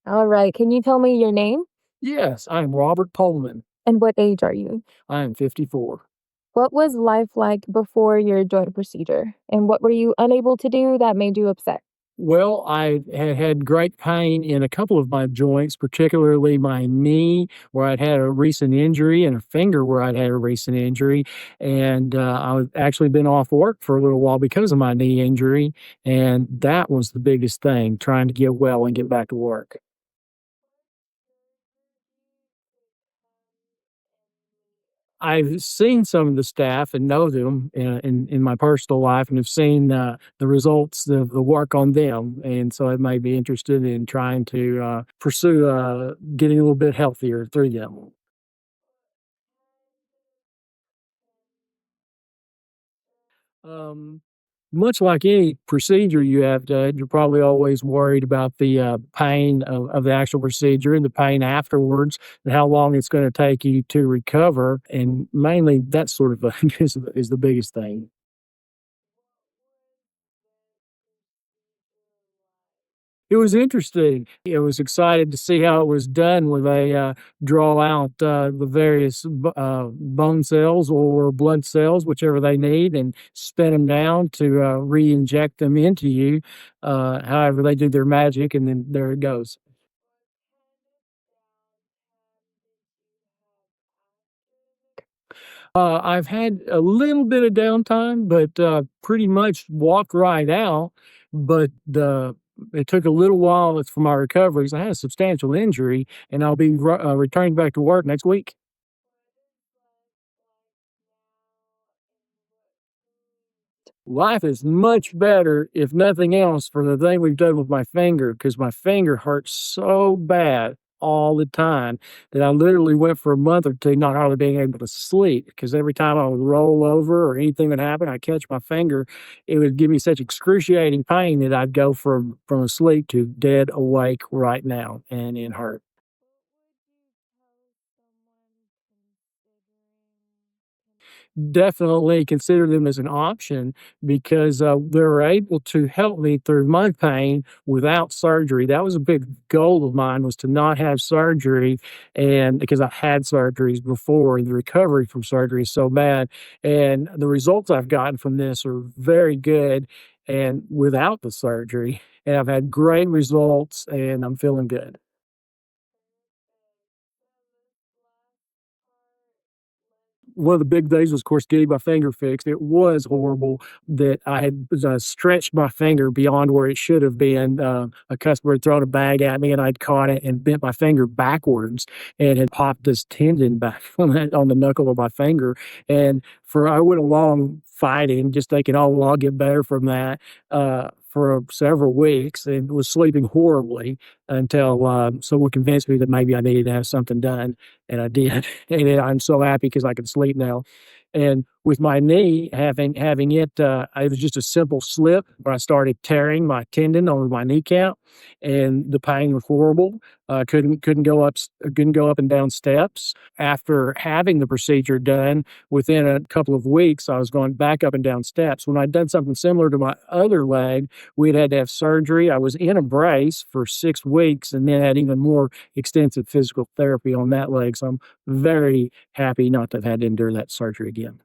All right. Can you tell me your name Yes, I am Robert Pullman. and what age are you? I am 54. What was life like before your joint procedure? And what were you unable to do that made you upset? Well, I had had great pain in a couple of my joints, particularly my knee, where I'd had a recent injury, and a finger where I'd had a recent injury. And I've actually been off work for a little while because of my knee injury. And that was the biggest thing, trying to get well and get back to work. I've seen some of the staff and know them in my personal life, and have seen the results of the work on them, and so I might be interested in trying to pursue getting a little bit healthier through them. Um, Much like any procedure you have done, you're probably always worried about the pain of the actual procedure and the pain afterwards, and how long it's going to take you to recover, and mainly that sort of thing is the biggest thing. It was interesting. I was excited to see how it was done when they draw out the various bone cells or blood cells, whichever they need, and spin them down to re-inject them into you. However, they do their magic, and then there it goes. I've had a little bit of downtime, but pretty much walked right out. But it took a little while for my recovery 'cause I had a substantial injury, and I'll be returning back to work next week. Life is much better, if nothing else, for the thing we've done with my finger, because my finger hurts so bad all the time that I literally went for a month or two not hardly being able to sleep, because every time I would roll over or anything would happen, I'd catch my finger, it would give me such excruciating pain that I'd go from asleep to dead awake right now, and it hurt. Definitely consider them as an option because they're able to help me through my pain without surgery. That was a big goal of mine, was to not have surgery, and because I've had surgeries before and the recovery from surgery is so bad, and the results I've gotten from this are very good and without the surgery, and I've had great results, and I'm feeling good. One of the big days was, of course, getting my finger fixed. It was horrible that I had stretched my finger beyond where it should have been. A customer had thrown a bag at me, and I'd caught it and bent my finger backwards, and had popped this tendon back on the knuckle of my finger. And I went along fighting, just thinking, "Oh, well, I'll get better from that." For several weeks, and was sleeping horribly until someone convinced me that maybe I needed to have something done, and I did. And then I'm so happy because I can sleep now. And with my knee, having it, it was just a simple slip where I started tearing my tendon on my kneecap, and the pain was horrible. Couldn't go up and down steps. After having the procedure done, within a couple of weeks, I was going back up and down steps. When I'd done something similar to my other leg, we'd had to have surgery. I was in a brace for 6 weeks, and then had even more extensive physical therapy on that leg. So I'm very happy not to have had to endure that surgery again.